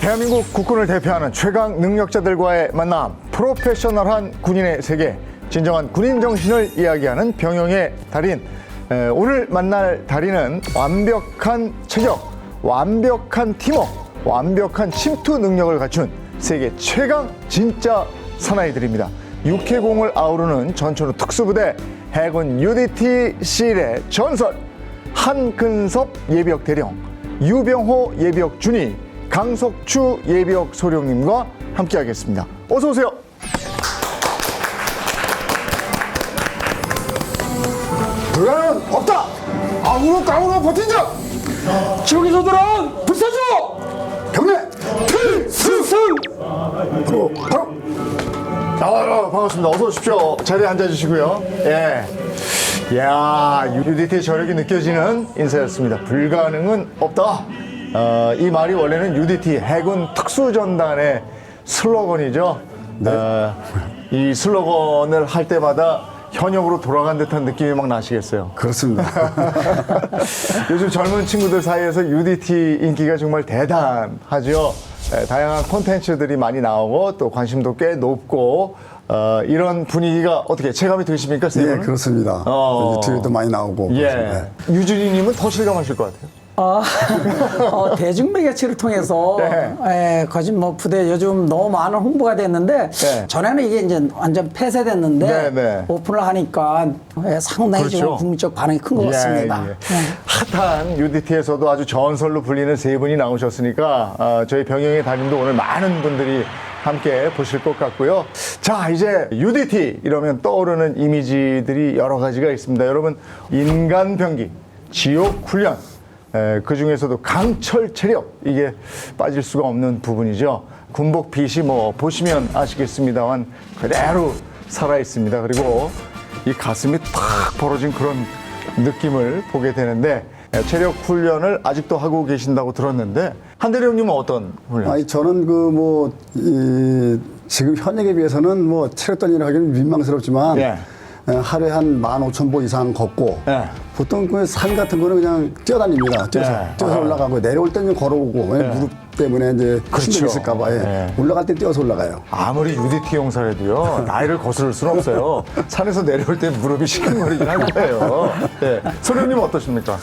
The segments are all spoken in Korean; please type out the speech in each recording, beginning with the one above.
대한민국 국군을 대표하는 최강 능력자들과의 만남, 프로페셔널한 군인의 세계, 진정한 군인 정신을 이야기하는 병영의 달인. 오늘 만날 달인은 완벽한 체격, 완벽한 팀워크, 완벽한 침투 능력을 갖춘 세계 최강 진짜 사나이들입니다. 육해공을 아우르는 전천후 특수부대 해군 UDT 실의 전설, 한근섭 예비역 대령, 유병호 예비역 준이, 강석추 예비역 소령님과 함께하겠습니다. 어서 오세요. 불가능은 없다. 아무로 깡으로 버티자. 지옥에서들은 불사조 경례 필승. 바로 반갑습니다. 어서 오십시오. 자리에 앉아주시고요. 예. 야, UDT 저력이 느껴지는 인사였습니다. 불가능은 없다. 이 말이 원래는 UDT 해군 특수전단의 슬로건이죠. 네. 이 슬로건을 할 때마다 현역으로 돌아간 듯한 느낌이 막 나시겠어요. 그렇습니다. 요즘 젊은 친구들 사이에서 UDT 인기가 정말 대단하죠. 다양한 콘텐츠들이 많이 나오고 또 관심도 꽤 높고 이런 분위기가 어떻게 체감이 되십니까? 세 예, 분은? 그렇습니다. 유튜브에도 많이 나오고. 예. 그렇습니다. 유준희님은 더 실감하실 것 같아요. 대중매개체를 통해서 네. 거짓 뭐 부대 요즘 너무 많은 홍보가 됐는데 네. 전에는 이게 이제 완전 폐쇄됐는데 네, 네. 오픈을 하니까 상당히 그렇죠. 지금 국민적 반응이 큰 것 같습니다. 예. 핫한 UDT에서도 아주 전설로 불리는 세 분이 나오셨으니까 저희 병영의 달인도 오늘 많은 분들이 함께 보실 것 같고요. 자, 이제 UDT 이러면 떠오르는 이미지들이 여러 가지가 있습니다. 여러분, 인간 병기, 지옥 훈련, 그 중에서도 강철 체력, 이게 빠질 수가 없는 부분이죠. 군복 빛이 뭐 보시면 아시겠습니다만 그대로 살아 있습니다. 그리고 이 가슴이 탁 벌어진 그런 느낌을 보게 되는데, 체력 훈련을 아직도 하고 계신다고 들었는데, 한대령님은 어떤 훈련? 아니, 저는 지금 현역에 비해서는 뭐 체력 단위를 하기는 민망스럽지만 예. 하루에 한 15,000보 이상 걷고 예. 보통 그 산 같은 거는 그냥 뛰어다닙니다. 뛰어서 올라가고 내려올 때는 걸어오고 왜냐면 무릎 때문에 이제 그렇죠. 힘들이 있을까봐 올라갈 때 뛰어서 올라가요. 아무리 UDT 용사라도요, 나이를 거스를 수는 없어요. 산에서 내려올 때 무릎이 시큰거리긴 할 거예요. 예. 소령님 어떠십니까?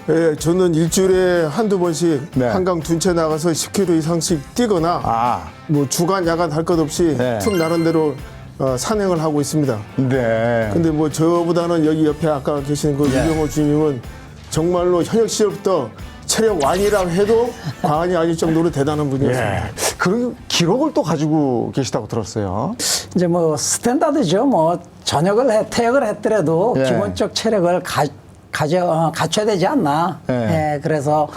예, 저는 일주일에 한두 번씩 네. 한강 둔채 나가서 10km 이상씩 뛰거나 뭐 주간 야간 할 것 없이 네. 틈 나는 대로 산행을 하고 있습니다. 네. 근데 뭐 저보다는 여기 옆에 아까 계신 그 유병호 주님은 정말로 현역 시절부터 체력 왕이라고 해도 과언이 아닐 정도로 대단한 분이었습니다. 예. 그리고 기록을 또 가지고 계시다고 들었어요. 이제 뭐 스탠다드죠. 뭐 퇴역을 했더라도 예. 기본적 체력을 갖춰야 되지 않나. 예. 예, 그래서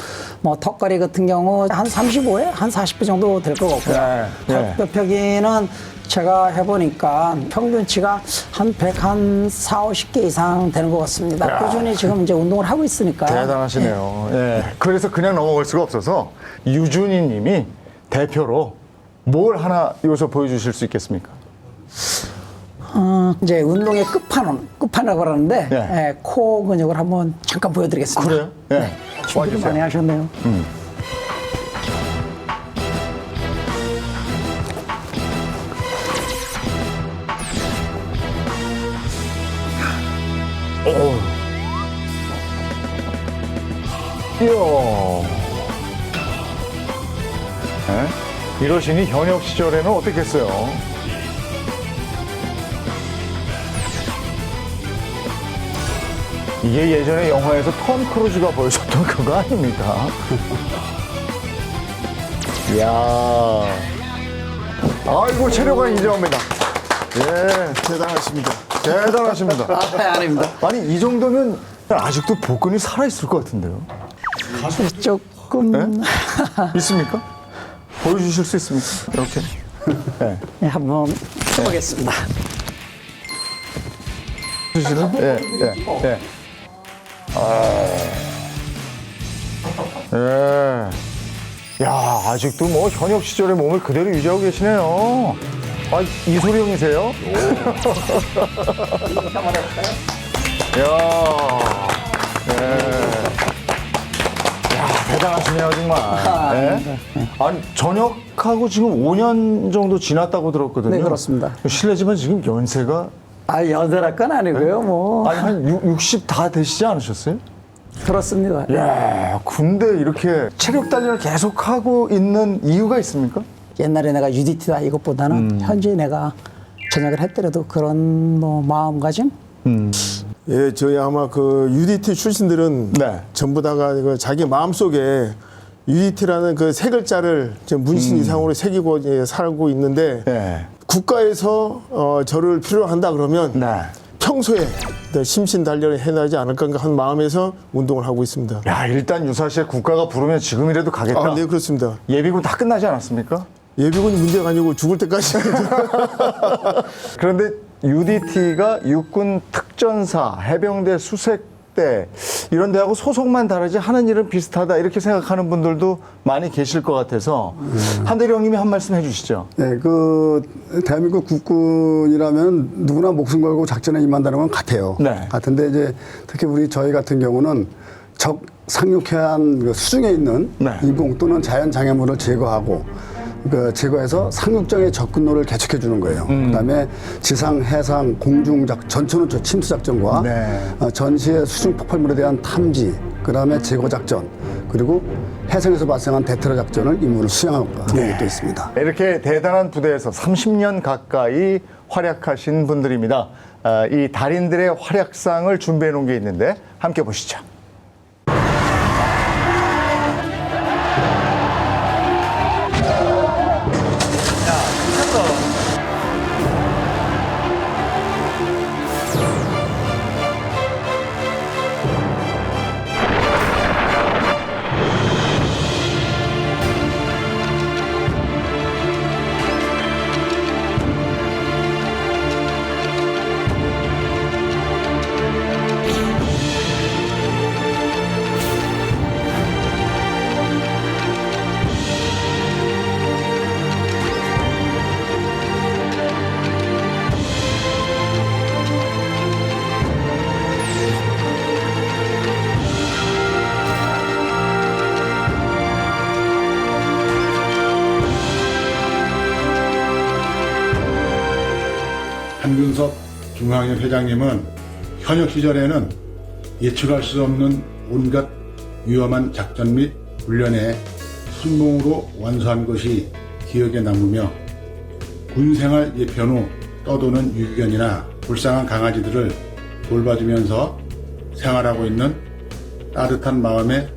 뭐 턱걸이 같은 경우 한 35에 한 40배 정도 될 것 같고요. 예. 예. 벽펴기는 제가 해보니까 평균치가 한 4, 50개 이상 되는 것 같습니다. 야. 꾸준히 지금 이제 운동을 하고 있으니까. 대단하시네요. 예. 그래서 그냥 넘어갈 수가 없어서 유준희 님이 대표로 뭘 하나 여기서 보여주실 수 있겠습니까? 이제 운동의 끝판이라고 그러는데 예. 예, 코 근육을 한번 잠깐 보여드리겠습니다. 그래요? 예. 네. 준비를 와주세요. 많이 하셨네요. 이야. 예? 이러시니 현역 시절에는 어땠겠어요? 이게 예전에 영화에서 톰 크루즈가 보여줬던 그거 아닙니까? 이야. 아이고, 체력은 인정합니다. 예, 대단하십니다. 대단하십니다. 아닙니다. 아니, 이 정도면 아직도 복근이 살아있을 것 같은데요? 조금 네? 있습니까? 보여주실 수 있습니까? 이렇게. 네. 네, 한번 해보겠습니다. 주시는? 예, 예, 예. 예. 야, 아직도 뭐 현역 시절의 몸을 그대로 유지하고 계시네요. 아, 이소리 형이세요? 이야. 예. 야, 대단하시네요. 좋으시네요, 정말. 네? 아니, 전역하고 지금 5년 정도 지났다고 들었거든요. 네, 그렇습니다. 실례지만 지금 연세가 연세랄 건 아니고요, 뭐. 아니, 한 60 다 되시지 않으셨어요? 그렇습니다. 야, 근데 이렇게 체력 단련을 계속하고 있는 이유가 있습니까? 옛날에 내가 UDT다 이것보다는 현재 내가 전역을 했더라도 그런 뭐 마음가짐? 예, 저희 아마 그 UDT 출신들은 네. 전부 다가 그 자기 마음속에 UDT라는 그 세 글자를 좀 문신 이상으로 새기고 이제 살고 있는데 네. 국가에서 저를 필요로 한다 그러면 네. 평소에 심신 단련을 해나지 않을까 한 마음에서 운동을 하고 있습니다. 야, 일단 유사시에 국가가 부르면 지금이라도 가겠다. 아, 네, 그렇습니다. 예비군 다 끝나지 않았습니까? 예비군이 문제가 아니고 죽을 때까지. 그런데 UDT가 육군 특전사, 해병대 수색대 이런 데하고 소속만 다르지 하는 일은 비슷하다 이렇게 생각하는 분들도 많이 계실 것 같아서 한대령님이 한 말씀 해주시죠. 네, 그 대한민국 국군이라면 누구나 목숨 걸고 작전에 임한다는 건 같아요. 네. 같은데 이제 특히 저희 같은 경우는 적 상륙해안 그 수중에 있는 네. 인공 또는 자연 장애물을 제거하고 그 제거해서 상륙정의 접근로를 개척해 주는 거예요. 그다음에 지상, 해상, 공중 전천후 침수 작전과 네. 전시의 수중 폭발물에 대한 탐지, 그다음에 제거 작전, 그리고 해상에서 발생한 대테러 작전을 임무를 수행하고 있는 것도 있습니다. 이렇게 대단한 부대에서 30년 가까이 활약하신 분들입니다. 이 달인들의 활약상을 준비해 놓은 게 있는데 함께 보시죠. 한균섭 중앙위 회장님은 현역 시절에는 예측할 수 없는 온갖 위험한 작전 및 훈련에 순봉으로 완수한 것이 기억에 남으며 군생활 예편 후 떠도는 유기견이나 불쌍한 강아지들을 돌봐주면서 생활하고 있는 따뜻한 마음의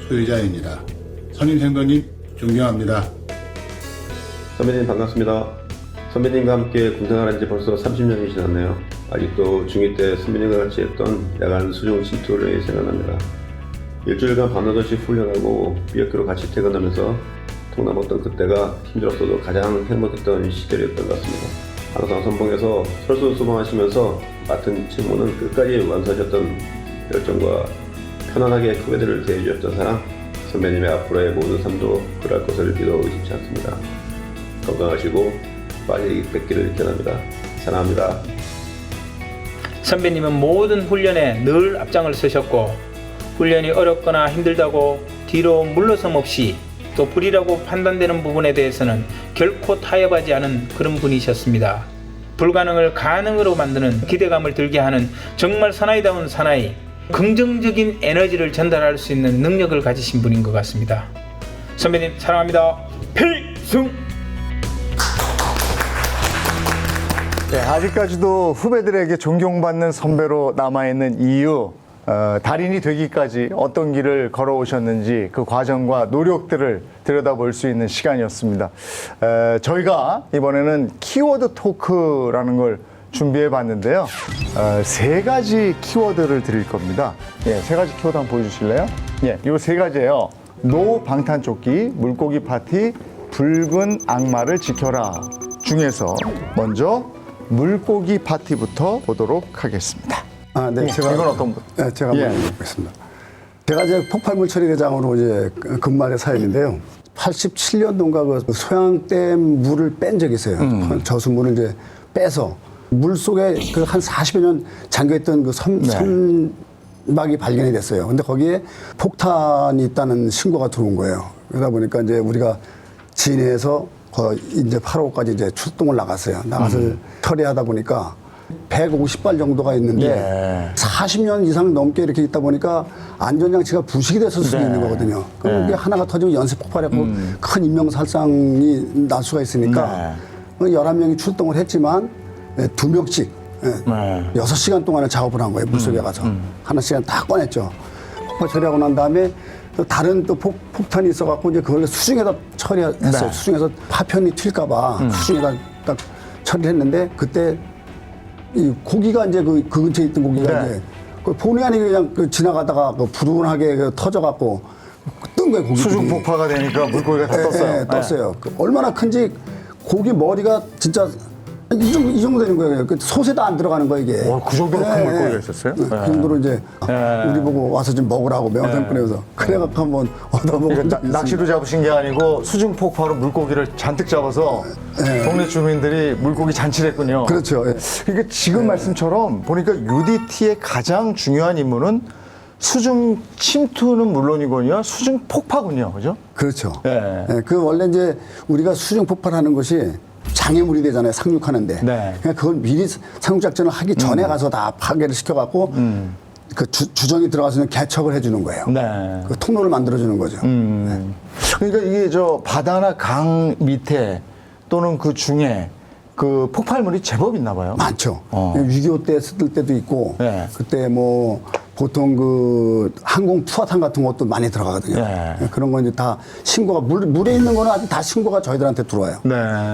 소유자입니다. 선임생도님 존경합니다. 선배님 반갑습니다. 선배님과 함께 군생활한 지 벌써 30년이 지났네요. 아직도 중2 때 선배님과 같이 했던 야간 수중 침투를 생각납니다. 일주일간 밤낮없이 훈련하고 삐약기로 같이 퇴근하면서 통남았던 그때가 힘들었어도 가장 행복했던 시절이었던 것 같습니다. 항상 선봉에서 솔선수범하시면서 맡은 책무는 끝까지 완수하셨던 열정과 편안하게 후배들을 대해주셨던 사랑, 선배님의 앞으로의 모든 삶도 그럴 것을 믿어 의심치 않습니다. 건강하시고 빨리 뵙기를 기원합니다. 사랑합니다. 선배님은 모든 훈련에 늘 앞장을 서셨고 훈련이 어렵거나 힘들다고 뒤로 물러섬 없이 또 불이라고 판단되는 부분에 대해서는 결코 타협하지 않은 그런 분이셨습니다. 불가능을 가능으로 만드는 기대감을 들게 하는 정말 사나이다운 사나이, 긍정적인 에너지를 전달할 수 있는 능력을 가지신 분인 것 같습니다. 선배님 사랑합니다. 필승! 네, 아직까지도 후배들에게 존경받는 선배로 남아있는 이유, 달인이 되기까지 어떤 길을 걸어오셨는지 그 과정과 노력들을 들여다볼 수 있는 시간이었습니다. 저희가 이번에는 키워드 토크라는 걸 준비해 봤는데요. 세 가지 키워드를 드릴 겁니다. 예, 세 가지 키워드 한번 보여주실래요? 예, 요 세 가지예요. 노 방탄조끼, 물고기 파티, 붉은 악마를 지켜라 중에서 먼저 물고기 파티부터 보도록 하겠습니다. 아, 네, 예, 이건 어떤 분? 네, 제가 한번 예. 해보겠습니다. 제가 이제 폭발물 처리대장으로 이제 근무할 사연인데요. 87년도인가 그 소양댐 물을 뺀 적이 있어요. 저수물을 이제 빼서 물 속에 그 한 40여 년 잠겨있던 그 막이 발견이 됐어요. 근데 거기에 폭탄이 있다는 신고가 들어온 거예요. 그러다 보니까 이제 우리가 진해에서 이제 8호까지 이제 출동을 나갔어요. 나가서 처리하다 보니까 150발 정도가 있는데 예. 40년 이상 넘게 이렇게 있다 보니까 안전장치가 부식이 됐을 수도 있는 거거든요. 그럼 이게 하나가 터지면 연쇄 폭발하고 큰 인명살상이 날 수가 있으니까 11명이 출동을 했지만 2명씩 6시간 동안을 작업을 한 거예요. 물속에 가서. 하나씩은 다 꺼냈죠. 폭발 처리하고 난 다음에 또 다른 또 폭탄이 있어갖고 이제 그걸 수중에다 처리했어요. 수중에서 파편이 튈까봐 수중에다 딱 처리를 했는데 그때 이 고기가 이제 그 근처에 있던 고기가 이제 그 본의 아니게 그냥 지나가다가 불운하게 터져갖고 뜬 거예요. 고기 수중 폭파가 되니까 물고기가 다 떴어요. 네, 떴어요. 얼마나 큰지 고기 머리가 진짜 이 정도 되는 거예요. 솥에도 안 들어가는 거예요, 이게. 그 정도로 큰 물고기가 있었어요? 그 정도로 이제 우리 보고 와서 좀 먹으라고 매운탕 꺼내서 그래갖고 한번 얻어먹은 적이 낚시로 잡으신 게 아니고 수중 폭파로 물고기를 잔뜩 잡아서 동네 주민들이 물고기 잔치를 했군요. 그렇죠. 예. 그러니까 지금 말씀처럼 보니까 UDT의 가장 중요한 임무는 수중 침투는 물론이거든요. 수중 폭파군요. 그죠? 그렇죠. 예. 예, 그 원래 이제 우리가 수중 폭발하는 것이 장애물이 되잖아요. 상륙하는데. 네. 그러니까 그걸 미리 상륙작전을 하기 전에 가서 다 파괴를 시켜갖고 그 주정이 들어가서 있는 개척을 해주는 거예요. 네. 그 통로를 만들어주는 거죠. 그러니까 이게 저 바다나 강 밑에 또는 그 중에 그 폭발물이 제법 있나 봐요. 많죠. 6.25 때 쓸 때도 있고 네. 그때 뭐 보통 그 항공 투하탄 같은 것도 많이 들어가거든요. 네. 그런 건 이제 다 신고가 물에 있는 거는 아직 다 신고가 저희들한테 들어와요. 네.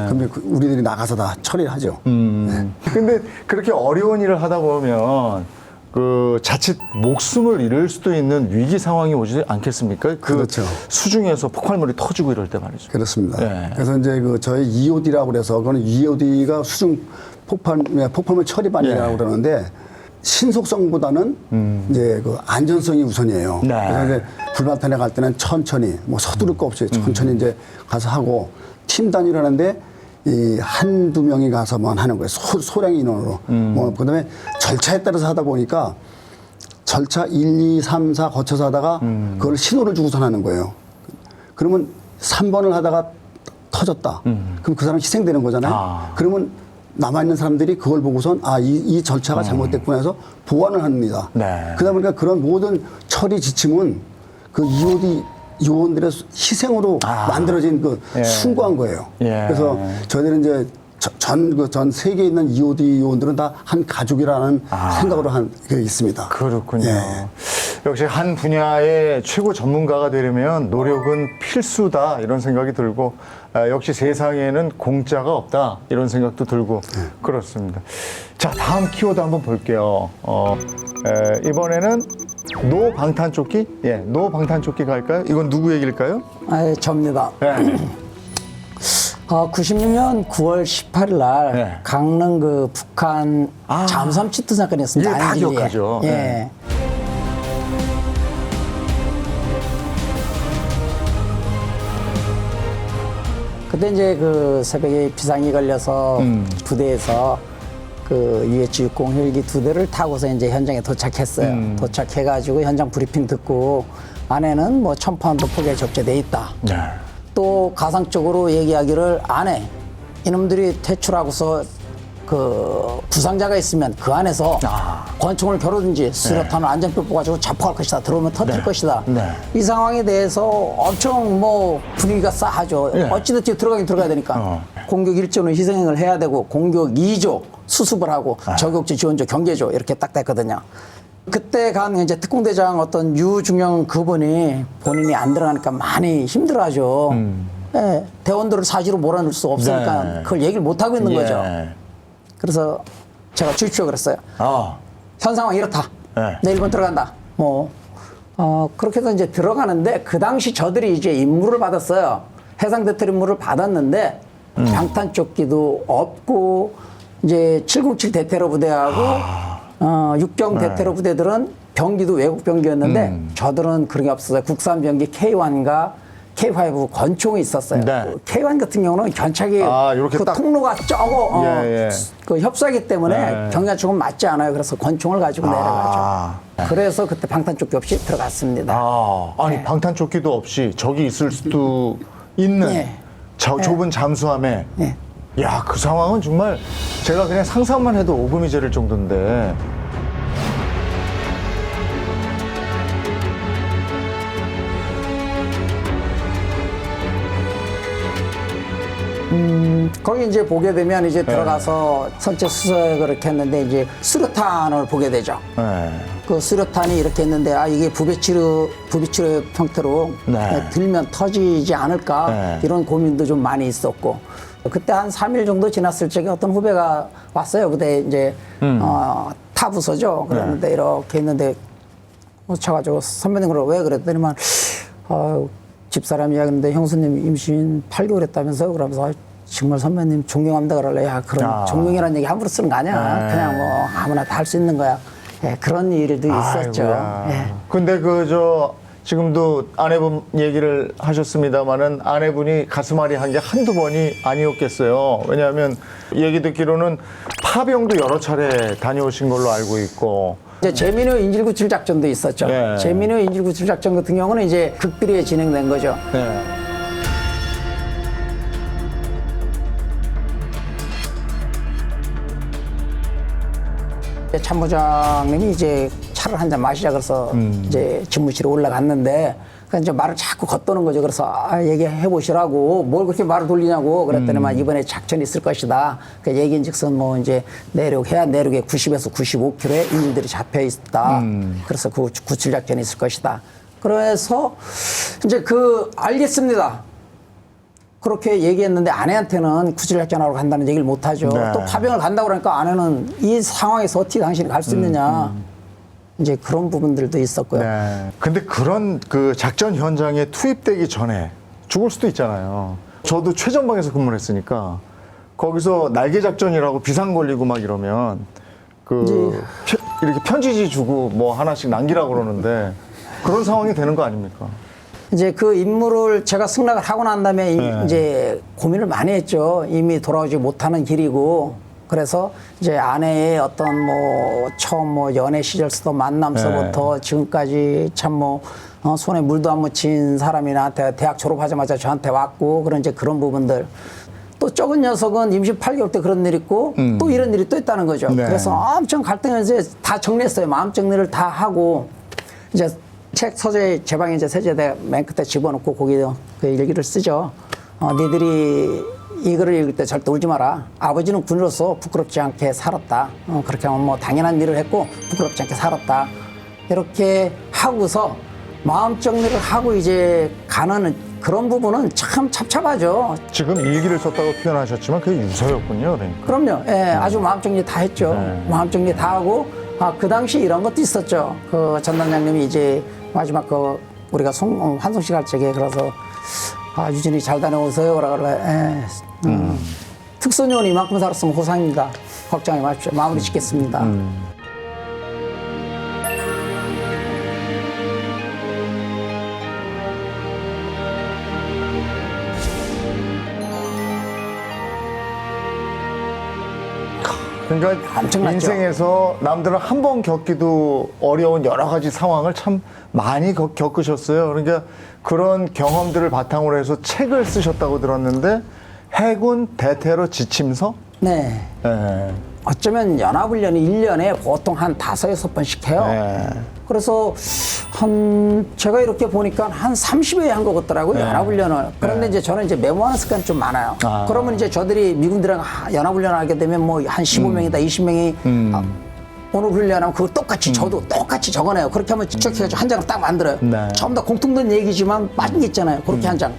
그러면 우리들이 나가서 다 처리를 하죠. 근데 그렇게 어려운 일을 하다 보면 그 자칫 목숨을 잃을 수도 있는 위기 상황이 오지 않겠습니까? 그 그렇죠. 수중에서 폭발물이 터지고 이럴 때 말이죠. 그렇습니다. 네. 그래서 이제 그 저희 EOD라고 그래서 그거는 EOD가 수중 폭발물 처리반이라고 그러는데 신속성보다는 이제 그 안전성이 우선이에요. 네. 그래서 이제 불발탄에 갈 때는 천천히 뭐 서두를 거 없이 천천히 이제 가서 하고 팀 단위로 하는데 이 한두 명이 가서만 하는 거예요. 소량 인원으로. 뭐 그다음에 절차에 따라서 하다 보니까 절차 1, 2, 3, 4 거쳐서 하다가 그걸 신호를 주고선 하는 거예요. 그러면 3번을 하다가 터졌다. 그럼 그 사람 희생되는 거잖아요. 그러면 남아있는 사람들이 그걸 보고선 이 절차가 잘못됐구나 해서 보완을 합니다. 네. 그러다 보니까 그런 모든 처리 지침은 그 EOD 요원들의 희생으로 만들어진 그 숭고한 거예요. 예. 그래서 저희들은 이제 전 세계에 있는 EOD 요원들은 다 한 가족이라는 생각으로 한 게 있습니다. 그렇군요. 예. 역시 한 분야의 최고 전문가가 되려면 노력은 필수다 이런 생각이 들고 역시 세상에는 공짜가 없다 이런 생각도 들고 그렇습니다. 자, 다음 키워드 한번 볼게요. 이번에는 노 방탄조끼? 예, 노 방탄조끼 갈까요? 이건 누구 얘기일까요? 접니다. 네. 96년 9월 18일 날 네. 강릉 그 북한 잠수함 침투 사건이 있습니다. 예, 다 안길리에. 기억하죠. 예. 네. 그때 이제 그 새벽에 비상이 걸려서 부대에서 그 UH-60 헬기 2대를 타고서 이제 현장에 도착했어요. 도착해가지고 현장 브리핑 듣고 안에는 뭐 1000파운드 포기가 적재돼 있다. 네. 또 가상적으로 얘기하기를 안에 이놈들이 퇴출하고서 그 부상자가 있으면 그 안에서 권총을 겨루든지 수류탄을 안전뼈 뽑아가지고 자폭할 것이다. 들어오면 터뜨릴 것이다. 네. 이 상황에 대해서 엄청 뭐 분위기가 싸하죠. 네. 어찌됐든 들어가긴 들어가야 되니까. 공격 1조는 희생을 해야 되고 공격 2조 수습을 하고 저격조, 지원조, 경계조 이렇게 딱 됐거든요. 그때 간 이제 특공대장 어떤 유중영 그분이 본인이 안 들어가니까 많이 힘들어하죠. 예, 대원들을 사지로 몰아넣을 수 없으니까 네. 그걸 얘기를 못 하고 있는 거죠. 예. 그래서 제가 주십시오 그랬어요. 현 상황 이렇다. 네. 내 일본 들어간다. 그렇게 해서 이제 들어가는데 그 당시 저들이 이제 임무를 받았어요. 해상 대텔 임무를 받았는데 방탄조끼도 없고 이제 707 대테러 부대하고 육경 대테러 부대들은 병기도 외국 병기였는데 저들은 그런 게 없었어요. 국산 병기 K1과 K5 권총이 있었어요. 네. K1 같은 경우는 견착이 이렇게 그 딱. 통로가 적어 예. 그 협사기 때문에 네. 경량총은 맞지 않아요. 그래서 권총을 가지고 내려가죠. 그래서 그때 방탄조끼 없이 들어갔습니다. 아니 네. 방탄조끼도 없이 저기 있을 수도 있는 네. 저 좁은 잠수함에 네. 야, 그 상황은 정말 제가 그냥 상상만 해도 오금이 저릴 정도인데. 거기 이제 보게 되면 이제 들어가서 선체 수색을 이렇게 했는데 이제 수류탄을 보게 되죠. 네. 그 수류탄이 이렇게 있는데 이게 부배치료 형태로 네. 들면 터지지 않을까 네. 이런 고민도 좀 많이 있었고 그때 한 3일 정도 지났을 적에 어떤 후배가 왔어요. 그때 이제 타 부서죠. 그랬는데 이렇게 했는데 쳐가지고 선배님 왜 그랬더니만 집사람 이야기인데 형수님 임신 8개월 했다면서요. 그러면서 정말 선배님 존경합니다 그러래. 야 그런 존경이라는 얘기 함부로 쓰는 거 아니야. 네. 그냥 뭐 아무나 다 할 수 있는 거야. 예, 그런 일도 있었죠. 아이고야. 예. 근데 지금도 아내분 얘기를 하셨습니다마는 아내분이 가슴앓이 한 게 한두 번이 아니었겠어요. 왜냐하면 얘기 듣기로는 파병도 여러 차례 다녀오신 걸로 알고 있고. 이제 재민호 인질구출 작전도 있었죠. 네. 재민호 인질구출 작전 같은 경우는 이제 극비리에 진행된 거죠. 네. 참모장님이 이제 차를 한 잔 마시자 그래서 이제 집무실에 올라갔는데 그러니까 이제 말을 자꾸 겉도는 거죠. 그래서 얘기해 보시라고 뭘 그렇게 말을 돌리냐고 그랬더니만 이번에 작전이 있을 것이다. 그 얘기인즉슨 뭐 이제 내륙에 90에서 95km의 인질들이 잡혀 있다. 그래서 그 구출 작전이 있을 것이다. 그래서 이제 알겠습니다. 그렇게 얘기했는데 아내한테는 구출 작전하러 간다는 얘기를 못 하죠. 네. 또 파병을 간다고 그러니까 아내는 이 상황에서 어떻게 당신이 갈 수 있느냐. 이제 그런 부분들도 있었고요. 네. 근데 그런 그 작전 현장에 투입되기 전에 죽을 수도 있잖아요. 저도 최전방에서 근무를 했으니까 거기서 날개 작전이라고 비상 걸리고 막 이러면 이렇게 편지지 주고 뭐 하나씩 남기라고 그러는데 그런 상황이 되는 거 아닙니까? 이제 그 임무를 제가 승낙을 하고 난 다음에 이제 고민을 많이 했죠. 이미 돌아오지 못하는 길이고. 그래서 이제 아내의 어떤 처음 연애 시절부터 만남서부터 지금까지 참 손에 물도 안 묻힌 사람이 나한테 대학 졸업하자마자 저한테 왔고 그런 부분들. 또 적은 녀석은 임신 8개월 때 그런 일 있고 또 이런 일이 또 있다는 거죠. 네. 그래서 엄청 갈등을 이제 다 정리했어요. 마음 정리를 다 하고 이제 책 서재 제 방에 이제 세제대 맨 끝에 집어넣고 거기에 그 일기를 쓰죠. 니들이 이거를 읽을 때 절대 울지 마라. 아버지는 군으로서 부끄럽지 않게 살았다. 그렇게 하면 당연한 일을 했고 부끄럽지 않게 살았다. 이렇게 하고서 마음 정리를 하고 이제 가는 그런 부분은 참 찹찹하죠. 지금 일기를 썼다고 표현하셨지만 그게 유서였군요. 그러니까. 그럼요. 예, 아주 마음 정리 다 했죠. 네. 마음 정리 다 하고 그 당시 이런 것도 있었죠. 그 전단장님이 이제 마지막 우리가 환송식 할 적에 그래서 유진이 잘 다녀오세요. 그러길래 특수요원 이만큼 살았으면 호상입니다. 걱정하지 마십시오. 마무리 짓겠습니다. 그러니까 엄청났죠. 인생에서 남들은 한 번 겪기도 어려운 여러 가지 상황을 참 많이 겪으셨어요. 그러니까 그런 경험들을 바탕으로 해서 책을 쓰셨다고 들었는데 해군 대테러 지침서? 네. 네. 어쩌면 연합훈련이 1년에 보통 한 5-6번씩 해요. 네. 그래서 제가 이렇게 보니까 한 30회 한 것 같더라고요. 네. 연합훈련을. 그런데 이제 저는 이제 메모하는 습관이 좀 많아요. 그러면 이제 저들이 미군들이랑 연합훈련을 하게 되면 한 15명이다, 20명이 오늘 훈련하면 그걸 똑같이 저도 똑같이 적어내요. 그렇게 하면 직접 해가지고 한 장을 딱 만들어요. 네. 전부 다 공통된 얘기지만 빠진 게 있잖아요. 그렇게 한 장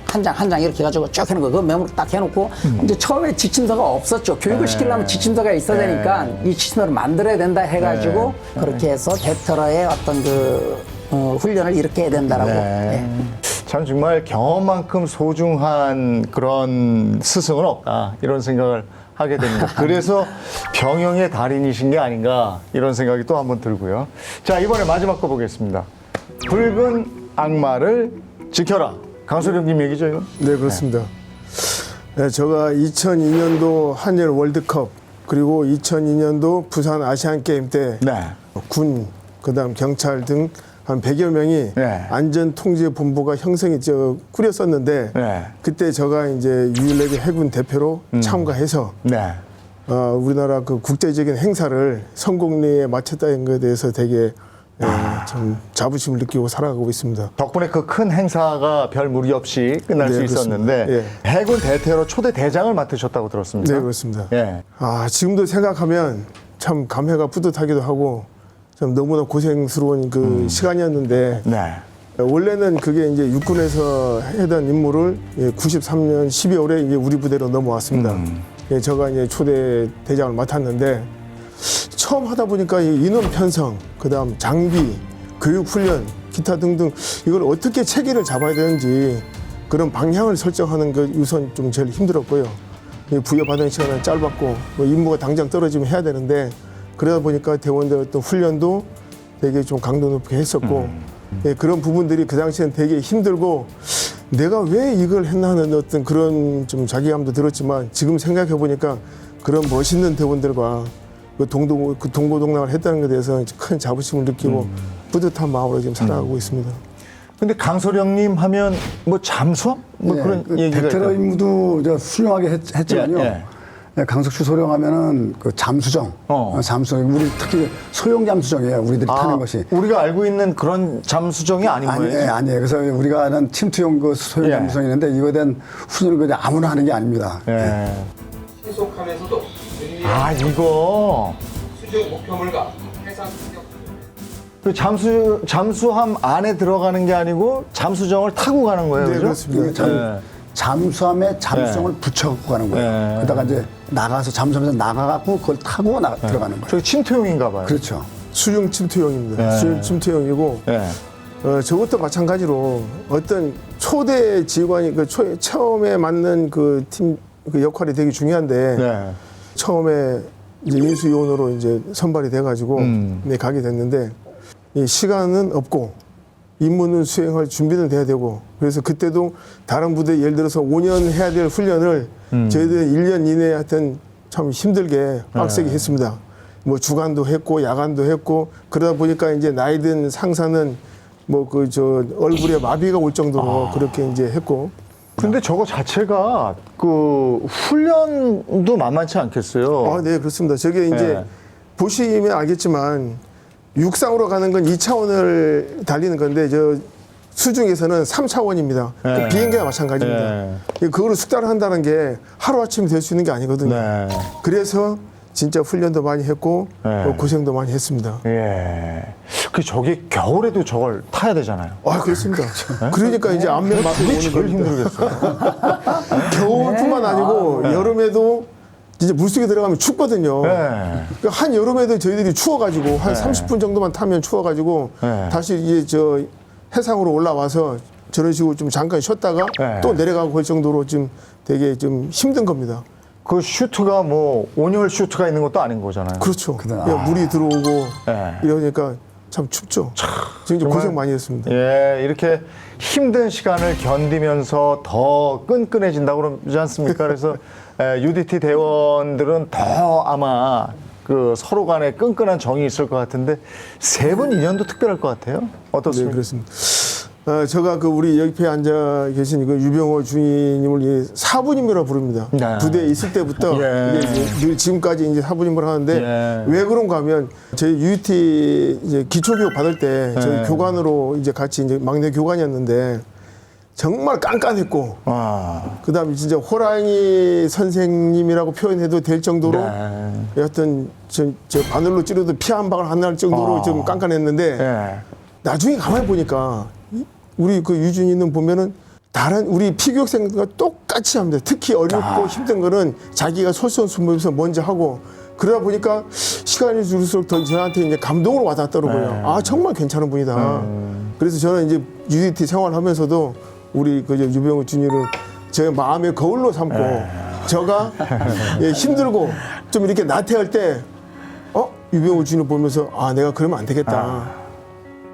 이렇게 해가지고 쭉 해놓은 거. 그거 메모로 딱 해놓고 이제 처음에 지침서가 없었죠. 교육을 시키려면 지침서가 있어야 되니까 이 지침서를 만들어야 된다 해가지고 그렇게 해서 대테러의 어떤 훈련을 이렇게 해야 된다라고. 네. 참 정말 경험만큼 소중한 그런 스승은 없다 이런 생각을 하게 됩니다. 그래서 병영의 달인이신 게 아닌가 이런 생각이 또 한번 들고요. 자, 이번에 마지막 거 보겠습니다. 붉은 악마를 지켜라. 강소령님 얘기죠, 이거? 네, 그렇습니다. 네, 제가 2002년도 한일 월드컵 그리고 2002년도 부산 아시안게임 때 네. 군 그다음 경찰 등 한 100여 명이 네. 안전통제본부가 형성이 꾸렸었는데 네. 그때 제가 이제 유일하게 해군 대표로 참가해서 네. 우리나라 그 국제적인 행사를 성공리에 마쳤다는 것에 대해서 되게 좀 자부심을 느끼고 살아가고 있습니다. 덕분에 그 큰 행사가 별 무리 없이 끝날 네, 수 그렇습니다. 있었는데 예. 해군 대테러 초대 대장을 맡으셨다고 들었습니다. 네, 그렇습니다. 예. 지금도 생각하면 참 감회가 뿌듯하기도 하고 좀 너무나 고생스러운 그 시간이었는데 네. 원래는 그게 이제 육군에서 하던 임무를 93년 12월에 이제 우리 부대로 넘어왔습니다. 제가 이제 초대 대장을 맡았는데 처음 하다 보니까 이 인원 편성, 그다음 장비, 교육 훈련, 기타 등등 이걸 어떻게 체계를 잡아야 되는지 그런 방향을 설정하는 것 우선 좀 제일 힘들었고요. 부여받은 시간은 짧았고 뭐 임무가 당장 떨어지면 해야 되는데 그러다 보니까 대원들 어떤 훈련도 되게 좀 강도 높게 했었고 그런 부분들이 그 당시엔 되게 힘들고 내가 왜 이걸 했나 하는 어떤 그런 좀 자괴감도 들었지만 지금 생각해 보니까 그런 멋있는 대원들과 그 동고동락을 했다는 것에 대해서 큰 자부심을 느끼고 뿌듯한 마음으로 지금 살아가고 있습니다. 근데 강소령님 하면 뭐 잠수함? 뭐 예, 그런 그 얘기가 대테러 있다고. 임무도 훌륭하게 했지만요. 예, 예, 강석주 소령 하면은 그 잠수정, 잠수정, 우리 특히 소형 잠수정이에요. 우리들이 타는 것이. 우리가 알고 있는 그런 잠수정이 아닌 거예요? 아니에요. 그래서 우리가 아는 침투용 그 소형 예. 잠수정이 있는데 이거에 대한 훈련을 그냥 아무나 하는 게 아닙니다. 예. 신속하면서도 이거 수중 목표물과 해상 공격 그 잠수함 안에 들어가는 게 아니고 잠수정을 타고 가는 거예요, 네, 그죠? 그렇습니다. 예. 잠수함에 잠수정을 붙여갖고 가는 거예요. 예. 그러다가 이제 나가서 잠수함에서 나가갖고 그걸 타고 들어가는 거예요. 저기 침투용인가 봐요. 그렇죠. 수중 침투용입니다. 네. 수중 침투용이고 예. 저것도 마찬가지로 어떤 초대 지휘관이 처음에 맞는 그 팀 그 역할이 되게 중요한데 네. 처음에 이제 인수요원으로 이제 선발이 돼가지고 네, 가게 됐는데 이 시간은 없고 임무는 수행할 준비는 돼야 되고 그래서 그때도 다른 부대 예를 들어서 5년 해야 될 훈련을 저희들은 1년 이내에 하여튼 참 힘들게 빡세게 했습니다. 뭐 주간도 했고 야간도 했고 그러다 보니까 이제 나이 든 상사는 뭐 그 저 얼굴에 마비가 올 정도로 그렇게 이제 했고 근데 저거 자체가 그 훈련도 만만치 않겠어요. 네, 그렇습니다. 저게 이제 네. 보시면 알겠지만 육상으로 가는 건 2차원을 달리는 건데 저 수중에서는 3차원입니다. 네. 비행기와 마찬가지입니다. 그거를 숙달을 한다는 게 하루아침에 될 수 있는 게 아니거든요. 네. 그래서 진짜 훈련도 많이 했고 네. 고생도 많이 했습니다. 예. 그 저기 겨울에도 저걸 타야 되잖아요. 그렇습니다. 그러니까 이제 안면 막고 그게 오는 제일 겁니다. 힘들겠어요. 겨울뿐만 아니고 여름에도 진짜 물속에 들어가면 춥거든요. 네. 그러니까 한 여름에도 저희들이 추워가지고 한 30분 정도만 타면 추워가지고 네. 다시 이제 저 해상으로 올라와서 저런 식으로 좀 잠깐 쉬었다가 네. 또 내려가고 할 정도로 좀 되게 좀 힘든 겁니다. 그 슈트가 뭐 온열 슈트가 있는 것도 아닌 거잖아요. 그렇죠. 그냥 물이 들어오고 네. 이러니까 참 춥죠. 진짜 고생 많이 했습니다. 예, 이렇게 힘든 시간을 견디면서 더 끈끈해진다고 그러지 않습니까? 그래서 UDT 대원들은 더 아마 그 서로 간에 끈끈한 정이 있을 것 같은데 세 분 인연도 특별할 것 같아요. 네, 어떻습니까? 그렇습니다. 제가 그 우리 옆에 앉아 계신 그 유병호 주임을 사부님이라고 부릅니다. 네. 부대에 있을 때부터 예. 이게 늘 지금까지 이제 사부님을 하는데 예. 왜 그런가 하면 저희 UT 이제 기초교육 받을 때 저희 예. 교관으로 이제 같이 이제 막내 교관이었는데 정말 깐깐했고 그다음에 진짜 호랑이 선생님이라고 표현해도 될 정도로 네. 어떤 저 바늘로 찌르도 피 한 방울 안 날 정도로 좀 깐깐했는데 예. 나중에 가만히 보니까 우리 그 유준이는 보면은 다른 우리 피교육생과 똑같이 합니다. 특히 어렵고 힘든 거는 자기가 솔선수범해서 먼저 하고 그러다 보니까 시간이 줄수록 더 저한테 이제 감동으로 와닿더라고요. 정말 괜찮은 분이다. 그래서 저는 이제 UDT 생활하면서도 우리 그 유병우 주니를 제 마음의 거울로 삼고 저가 힘들고 좀 이렇게 나태할 때 유병우 주니를 보면서 내가 그러면 안 되겠다.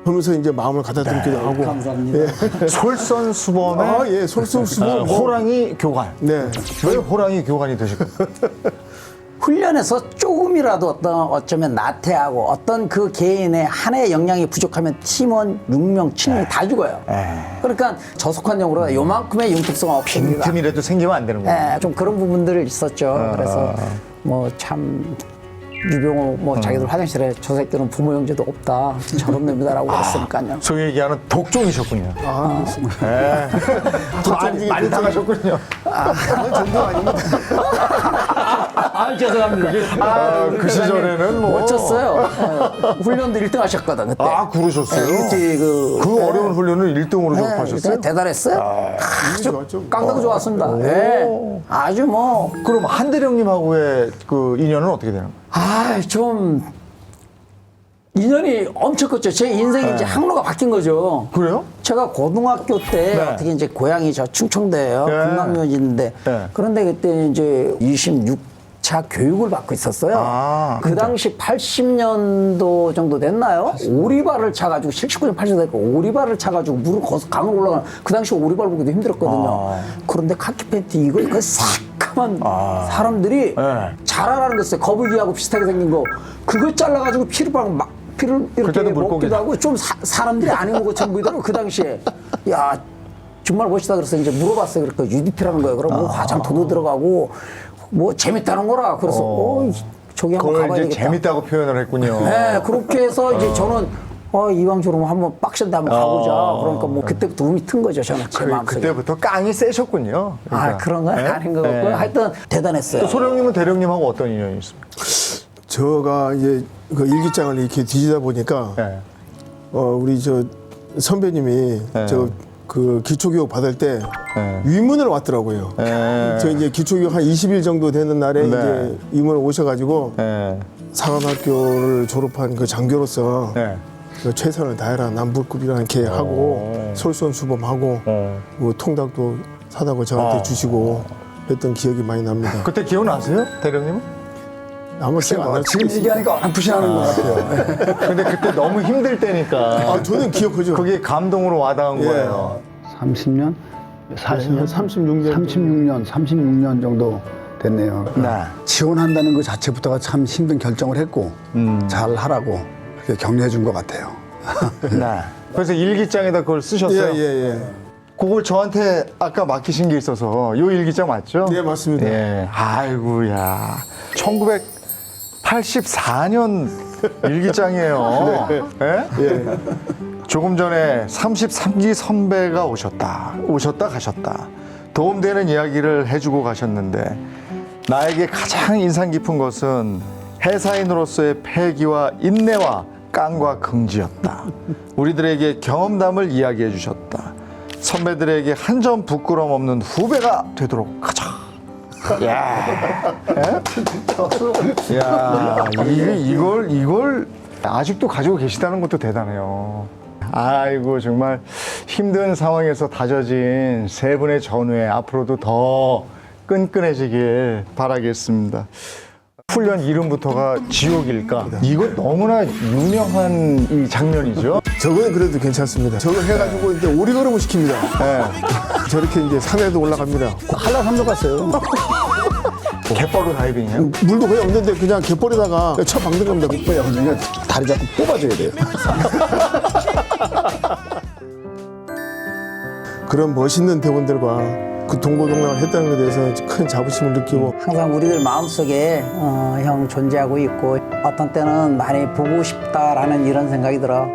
그러면서 이제 마음을 가다듬기도 하고. 감사합니다. 솔선수범의 솔선수범. 호랑이 교관. 네. 왜 호랑이 교관이 되실까요? 훈련에서 조금이라도 어쩌면 나태하고 어떤 그 개인의 하나의 역량이 부족하면 팀원 6명, 7명 다 죽어요. 그러니까 저속한용으로 요만큼의 융통성 없습니다. 틈이라도 생기면 안 되는 거예요. 좀 그런 부분들이 있었죠. 그래서 뭐 참 유병호 뭐 자기들 화장실에 저 새끼는 부모 형제도 없다 저런 놈이다라고 그랬으니까요. 소위 얘기하는 독종이셨군요. 네. 많이 당하셨군요. 정도 아닙니다. 죄송합니다. 그 시절에는 뭐. 멋졌어요. 훈련도 1등 하셨거든 그때. 그러셨어요? 그때 그 어려운 훈련을 1등으로 네, 졸업하셨어요? 대단했어요. 아주 좋았죠. 깡다구 좋았습니다. 네. 아주 뭐. 그럼 한대령님하고의 그 인연은 어떻게 되는 거예요? 좀 인연이 엄청 컸죠. 제 인생이 이제 항로가 바뀐 거죠. 그래요? 제가 고등학교 때 네. 어떻게 이제 고향이 저 충청도예요. 네. 금강면인데 네. 그런데 그때 이제 26차 교육을 받고 있었어요. 그 당시 80년도 정도 됐나요? 오리발을 차가지고 79년 80년 됐고 오리발을 차가지고 물을 거서 강을 올라가는 그 당시 오리발 보기도 힘들었거든요. 그런데 카키 팬티 이거 그 새까만 사람들이 네. 자라라는 거 있어요. 거북이하고 비슷하게 생긴 거 그거 잘라가지고 피를 이렇게 그때도 물고기다. 먹기도 하고 좀 사람들이 안 입은 것처럼 보이더라고 그 당시에. 야 정말 멋있다 그래서 이제 물어봤어요. 그러니까 UDT라는 거예요. 그럼 뭐 화장터도 들어가고 뭐 재밌다는 거라. 그래서 저기 한번 그걸 가봐야 이제 되겠다. 재밌다고 표현을 했군요. 네, 그렇게 해서 이제 저는 이왕 저러면 한번 빡센데 한번 가보자. 그러니까 뭐 그때부터 음이 튼 거죠. 저는 제 마음속에. 그때부터 깡이 세셨군요. 그러니까. 그런 건 네? 아닌 것 같고요. 네. 하여튼 대단했어요. 또 소령님은 대령님하고 어떤 인연이 있습니까? 제가 이제 그 일기장을 이렇게 뒤지다 보니까 네. 우리 저 선배님이 네. 저 그 기초교육 받을 때 네. 위문을 왔더라고요. 네. 저 이제 기초교육 한 20일 정도 되는 날에 네. 이제 위문을 오셔가지고 네. 상암학교를 졸업한 그 장교로서 네. 그 최선을 다해라 남불급이라는 게 하고 솔선수범하고 뭐 통닭도 사다고 저한테 주시고 했던 기억이 많이 납니다. 그때 기억나세요? 대령님은? 아무 생각 안 지금 났어요. 얘기하니까 어렴풋이 나는 것 같아요. 근데 그때 너무 힘들 때니까 저는 기억하죠. 그게 감동으로 와닿은 예. 거예요. 30년? 40년? 36년. 36년 정도 됐네요. 네. 지원한다는 것 자체부터가 참 힘든 결정을 했고 잘 하라고 그렇게 격려해 준 것 같아요. 네. 그래서 일기장에다 그걸 쓰셨어요. 예. 그걸 저한테 아까 맡기신 게 있어서 요 일기장 맞죠? 네, 맞습니다. 예. 아이고야. 1984년 일기장이에요. 예? 조금 전에 33기 선배가 오셨다 가셨다. 도움되는 이야기를 해주고 가셨는데 나에게 가장 인상 깊은 것은 해사인으로서의 패기와 인내와 깡과 긍지였다. 우리들에게 경험담을 이야기해 주셨다. 선배들에게 한 점 부끄럼 없는 후배가 되도록 하자. 야, 이걸 아직도 가지고 계시다는 것도 대단해요. 아이고 정말 힘든 상황에서 다져진 세 분의 전우에 앞으로도 더 끈끈해지길 바라겠습니다. 훈련 이름부터가 지옥일까? 이거 너무나 유명한 이 장면이죠. 저거는 그래도 괜찮습니다. 저거 해가지고 이제 오리걸음을 시킵니다. 네. 저렇게 이제 산에도 올라갑니다. 한라산도 갔어요. 갯바로 다이빙이요? 물도 거의 없는데 그냥 갯벌에다가 쳐 박는 겁니다. 그러니까 다리 잡고 뽑아줘야 돼요. 그런 멋있는 대원들과 그 동고동락을 했다는 것에 대해서 큰 자부심을 느끼고 항상 우리들 마음속에 형 존재하고 있고 어떤 때는 많이 보고 싶다라는 이런 생각이 들어.